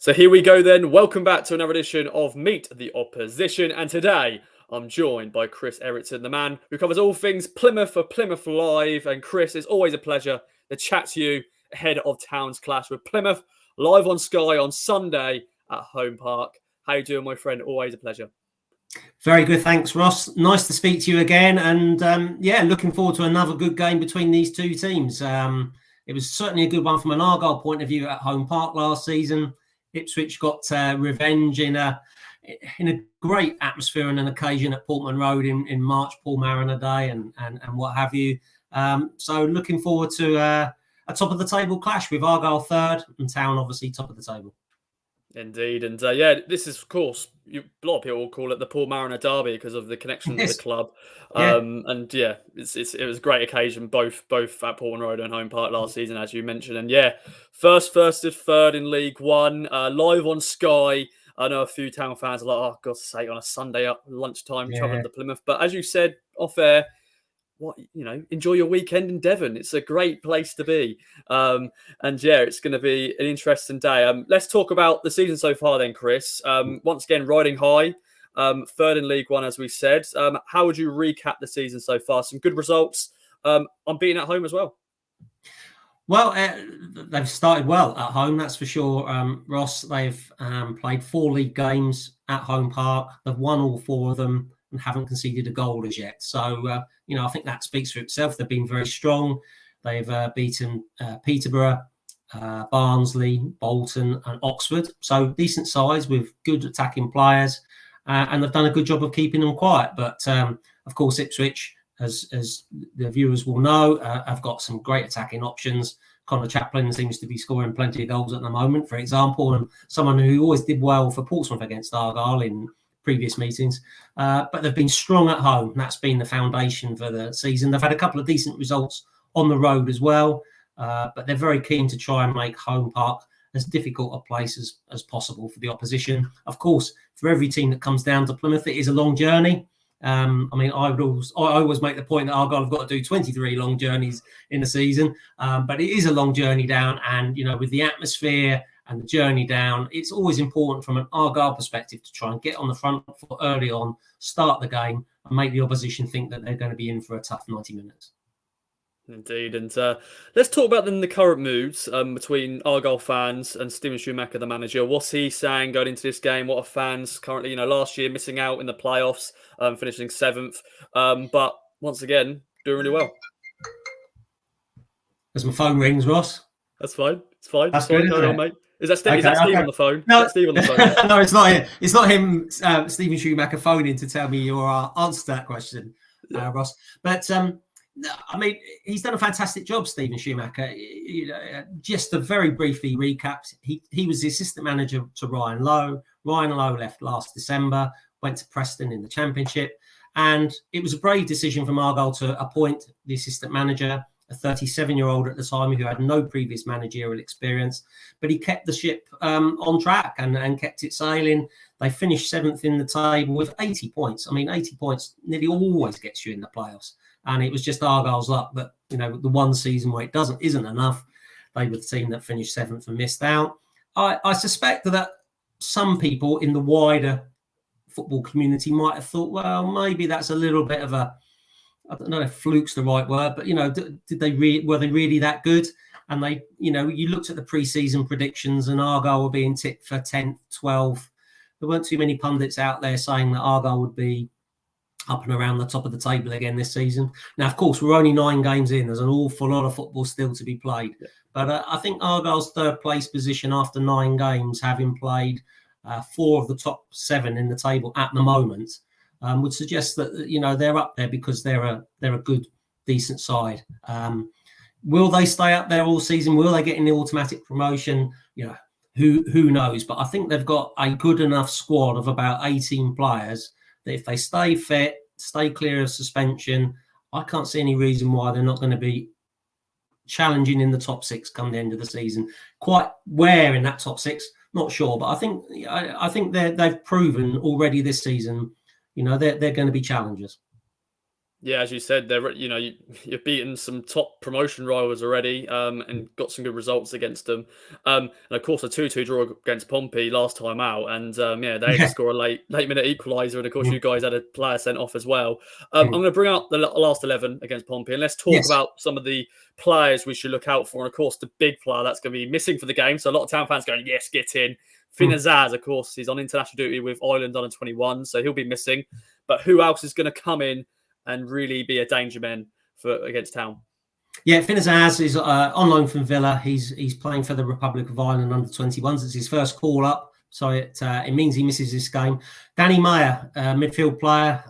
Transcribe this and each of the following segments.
So here we go then. Welcome back to another edition of Meet the Opposition. And today I'm joined by Chris Errington, the man who covers all things Plymouth for Plymouth Live. And Chris, it's always a pleasure to chat to you ahead of Town's clash with Plymouth, live on Sky on Sunday at Home Park. How you doing, my friend? Always a pleasure. Very good, thanks, Ross. Nice to speak to you again. And looking forward to another good game between these two teams. It was certainly a good one from an Argyle point of view at Home Park last season. Ipswich got revenge in a great atmosphere and an occasion at Portman Road in March, Paul Mariner Day and what have you. So looking forward to a top of the table clash with Argyle third and Town obviously top of the table. Indeed, and this is, of course, a lot of people will call it the Paul Mariner Derby because of the connection to the club. It was a great occasion, both at Portman Road and Home Park last season, as you mentioned. And first to third in League One, live on Sky. I know a few Town fans are like, oh, God's sake, on a Sunday at lunchtime, travelling to Plymouth. But as you said off air, enjoy your weekend in Devon. It's a great place to be. It's going to be an interesting day. Let's talk about the season so far then, Chris. Once again, riding high, third in League One, as we said. How would you recap the season so far? Some good results. Unbeaten at home as well. Well, they've started well at home, that's for sure. Ross, they've played 4 league games at Home Park. They've won all 4 of them and haven't conceded a goal as yet. So, I think that speaks for itself. They've been very strong. They've beaten Peterborough, Barnsley, Bolton and Oxford. So decent size with good attacking players. And they've done a good job of keeping them quiet. But, of course, Ipswich, as the viewers will know, have got some great attacking options. Connor Chaplin seems to be scoring plenty of goals at the moment, for example, and someone who always did well for Portsmouth against Argyle in previous meetings, but they've been strong at home. That's been the foundation for the season. They've had a couple of decent results on the road as well, but they're very keen to try and make Home Park as difficult a place as possible for the opposition. Of course, for every team that comes down to Plymouth, it is a long journey. I always make the point that Argyle have got to do 23 long journeys in the season, but it is a long journey down, and with the atmosphere and the journey down, it's always important from an Argyle perspective to try and get on the front foot early on, start the game, and make the opposition think that they're going to be in for a tough 90 minutes. Indeed. And let's talk about then the current moods between Argyle fans and Stephen Schumacher, the manager. What's he saying going into this game? What are fans currently, last year missing out in the playoffs, finishing 7th, but once again, doing really well. As my phone rings, Ross. That's fine. It's fine. That's good, Carry on, mate. Is that Steve on the phone? No, Steve on the phone. No, it's not him. It's not him, Stephen Schumacher, phoning to tell me your answer to that question, Ross. But he's done a fantastic job, Stephen Schumacher. Just to very briefly recap, he was the assistant manager to Ryan Lowe. Ryan Lowe left last December, went to Preston in the Championship, and it was a brave decision from Argyle to appoint the assistant manager, a 37-year-old at the time who had no previous managerial experience, but he kept the ship on track and kept it sailing. They finished 7th in the table with 80 points. 80 points nearly always gets you in the playoffs. And it was just Argyle's luck that, the one season where it isn't enough. They were the team that finished 7th and missed out. I suspect that some people in the wider football community might have thought, well, maybe that's a little bit of I don't know if fluke's the right word, but were they really that good? And they, you looked at the pre-season predictions, and Argyle were being tipped for 10th, 12th. There weren't too many pundits out there saying that Argyle would be up and around the top of the table again this season. Now, of course, we're only 9 games in. There's an awful lot of football still to be played. Yeah. But I think Argyle's 3rd place position after 9 games, having played 4 of the top 7 in the table at the moment, would suggest that they're up there because they're a good, decent side. Will they stay up there all season? Will they get in the automatic promotion? Who knows? But I think they've got a good enough squad of about 18 players that if they stay fit, stay clear of suspension, I can't see any reason why they're not going to be challenging in the top 6 come the end of the season. Quite where in that top 6, not sure, but I think they've proven already this season. They're going to be challengers. Yeah, as you said, you've beaten some top promotion rivals already, and got some good results against them. And of course, a 2-2 draw against Pompey last time out, and yeah, they had to Yeah. score a late minute equaliser, and of course, Mm, you guys had a player sent off as well. I'm mm. going to bring out the last 11 against Pompey, and let's talk Yes. about some of the players we should look out for. And of course, the big player that's going to be missing for the game. So a lot of Town fans going, yes, get in. Finn Mm. Azaz, of course, he's on international duty with Ireland under 21, so he'll be missing. But who else is going to come in and really be a danger man against Town? Yeah, Finn Azaz is on loan from Villa. He's playing for the Republic of Ireland under 21s. It's his first call up, so it means he misses this game. Danny Meyer, midfield player,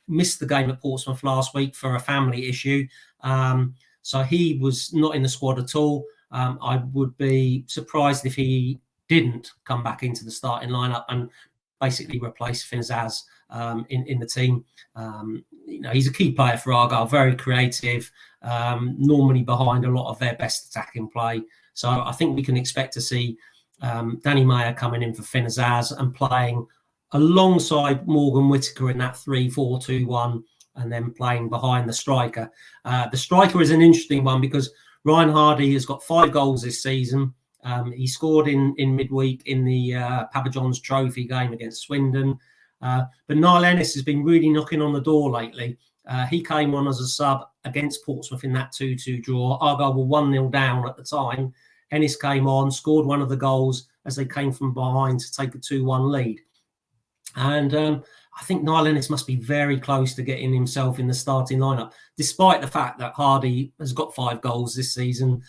missed the game at Portsmouth last week for a family issue, so he was not in the squad at all. I would be surprised if he didn't come back into the starting lineup and basically replace Finn Azaz in the team. He's a key player for Argyle, very creative, normally behind a lot of their best attacking play. So I think we can expect to see Danny Meyer coming in for Finn Azaz and playing alongside Morgan Whittaker in that 3-4-2-1, and then playing behind the striker. The striker is an interesting one because Ryan Hardy has got 5 goals this season. He scored in midweek in the Papa John's Trophy game against Swindon. But Niall Ennis has been really knocking on the door lately. He came on as a sub against Portsmouth in that 2-2 draw. Argyle were 1-0 down at the time. Ennis came on, scored one of the goals as they came from behind to take a 2-1 lead. And I think Niall Ennis must be very close to getting himself in the starting lineup, despite the fact that Hardy has got 5 goals this season.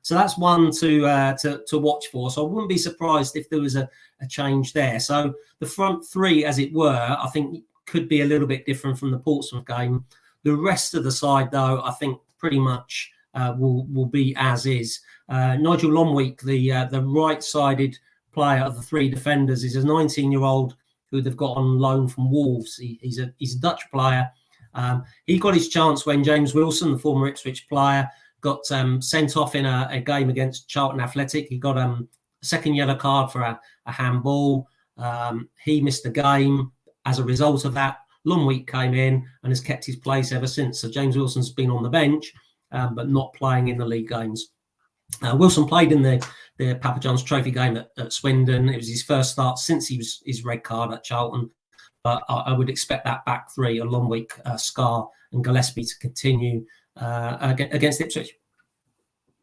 So that's one to watch for. So I wouldn't be surprised if there was a change there. So the front three, as it were, I think could be a little bit different from the Portsmouth game. The rest of the side, though, I think pretty much will be as is. Nigel Longweek, the right-sided player of the 3 defenders, is a 19-year-old who they've got on loan from Wolves. He's a Dutch player. He got his chance when James Wilson, the former Ipswich player, got sent off in a game against Charlton Athletic. He got a second yellow card for a handball. He missed the game. As a result of that, Longweek came in and has kept his place ever since. So James Wilson's been on the bench, but not playing in the league games. Wilson played in the Papa John's Trophy game at Swindon. It was his first start since his red card at Charlton. But I would expect that back three, a Longweek, Scar and Gillespie, to continue against Ipswich.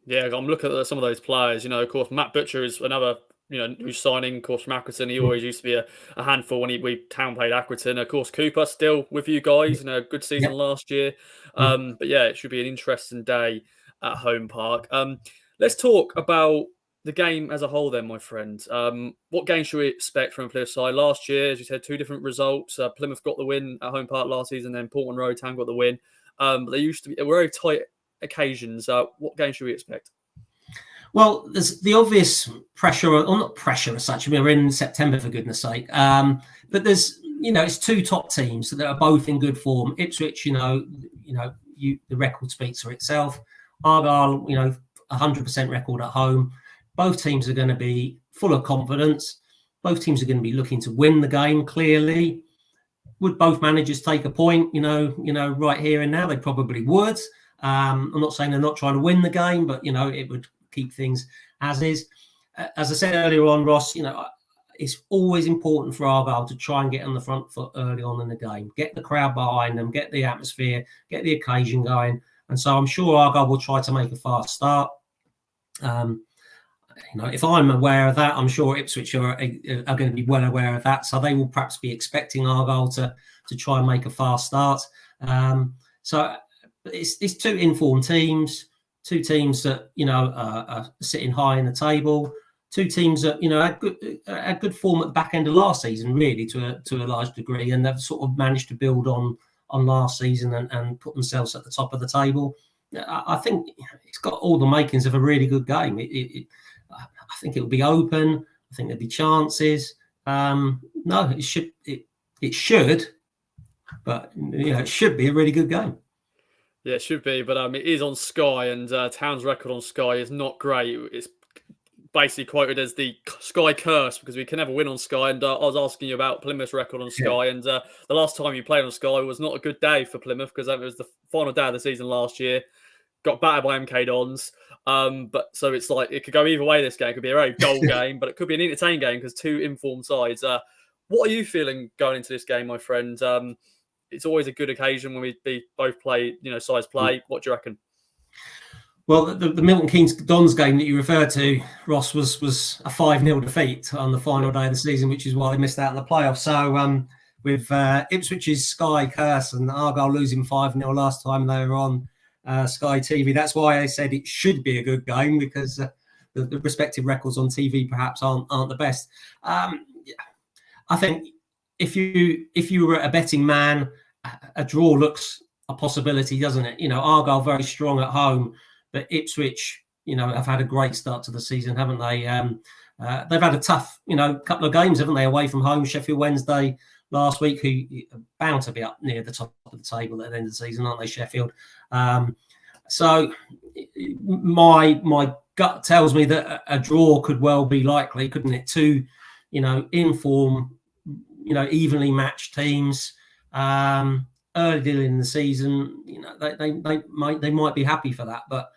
Yeah, I'm looking at some of those players. Of course, Matt Butcher is another new signing, of course, from Accrington. He always used to be a handful when Town played Accrington. Of course, Cooper still with you guys. Good season last year. But yeah, it should be an interesting day at Home Park. Let's talk about the game as a whole then, my friend. What game should we expect from Plymouth side? Last year, as you said, 2 different results. Plymouth got the win at Home Park last season, then Portman Road Town got the win. But they were very tight occasions. What game should we expect? Well, there's the obvious pressure, or not pressure as such. I mean, we're in September, for goodness sake. But there's, it's 2 top teams that are both in good form. Ipswich, the record speaks for itself. Argyle, 100% record at home. Both teams are going to be full of confidence. Both teams are going to be looking to win the game, clearly. Would both managers take a point, right here and now? They probably would. I'm not saying they're not trying to win the game, but, it would keep things as is. As I said earlier on, Ross, it's always important for Argyle to try and get on the front foot early on in the game. Get the crowd behind them, get the atmosphere, get the occasion going. And so I'm sure Argyle will try to make a fast start. If I'm aware of that, I'm sure Ipswich are going to be well aware of that. So they will perhaps be expecting Argyle to try and make a fast start. So it's 2 informed teams, 2 teams that, are sitting high in the table, 2 teams that, had good form at the back end of last season, really, to a large degree. And they've sort of managed to build on last season and put themselves at the top of the table. I think it's got all the makings of a really good game. I think it'll be open. I think there'll be chances. No, it should, but it should be a really good game. Yeah, it should be, but it is on Sky, and Town's record on Sky is not great. It's basically quoted as the Sky curse because we can never win on Sky. And I was asking you about Plymouth's record on Sky, and the last time you played on Sky was not a good day for Plymouth because it was the final day of the season last year. Got battered by MK Dons. But so it's like it could go either way. This game could be a very dull game, but it could be an entertaining game because two informed sides. What are you feeling going into this game, my friend? It's always a good occasion when we both play, sides play. What do you reckon? Well, the Milton Keynes Dons game that you referred to, Ross, was a 5-0 defeat on the final day of the season, which is why they missed out in the playoffs. So with Ipswich's Sky curse and Argyle losing 5-0 last time they were on Sky TV, that's why I said it should be a good game because the respective records on TV perhaps aren't the best. I think if you were a betting man, a draw looks a possibility, doesn't it? Argyle very strong at home. But Ipswich, have had a great start to the season, haven't they? They've had a tough, couple of games, haven't they, away from home? Sheffield Wednesday last week, who are bound to be up near the top of the table at the end of the season, aren't they, Sheffield? So my gut tells me that a draw could well be likely, couldn't it? Two, in form, evenly matched teams. Early in the season, they might be happy for that, but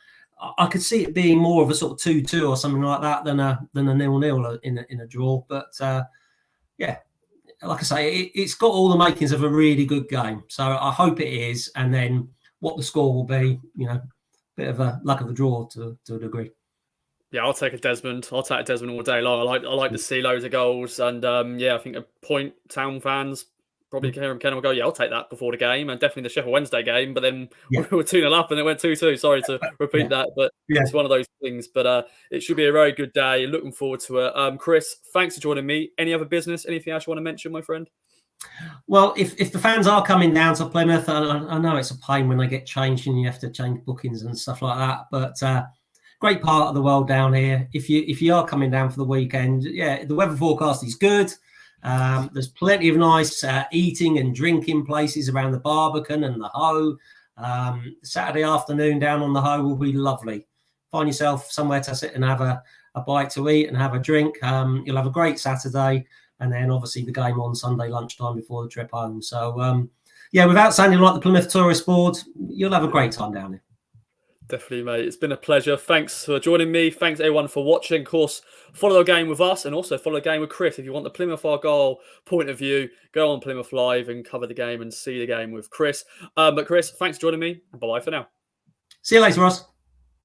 I could see it being more of a sort of 2-2 or something like that than a 0-0 in a draw. But like I say, it's got all the makings of a really good game. So I hope it is, and then what the score will be, bit of a luck of the draw to a degree. Yeah, I'll take a Desmond. I'll take a Desmond all day long. I like to see loads of goals, and I think a point Town fans. Probably Ken will go, yeah, I'll take that before the game, and definitely the Sheffield Wednesday game. But then we were 2-0 up, and it went 2-2. Sorry to repeat that, but it's one of those things. But it should be a very good day. Looking forward to it. Chris, thanks for joining me. Any other business? Anything else you want to mention, my friend? Well, if the fans are coming down to Plymouth, I know it's a pain when they get changed and you have to change bookings and stuff like that. But great part of the world down here. If you are coming down for the weekend, the weather forecast is good. There's plenty of nice eating and drinking places around the Barbican and the Hoe. Saturday afternoon down on the Hoe will be lovely. Find yourself somewhere to sit and have a bite to eat and have a drink. You'll have a great Saturday, and then obviously the game on Sunday lunchtime before the trip home. So without sounding like the Plymouth Tourist Board, you'll have a great time down here. Definitely, mate. It's been a pleasure. Thanks for joining me. Thanks, everyone, for watching. Of course, follow the game with us and also follow the game with Chris. If you want the Plymouth Argyle point of view, go on Plymouth Live and cover the game and see the game with Chris. But Chris, thanks for joining me. Bye-bye for now. See you later, Ross.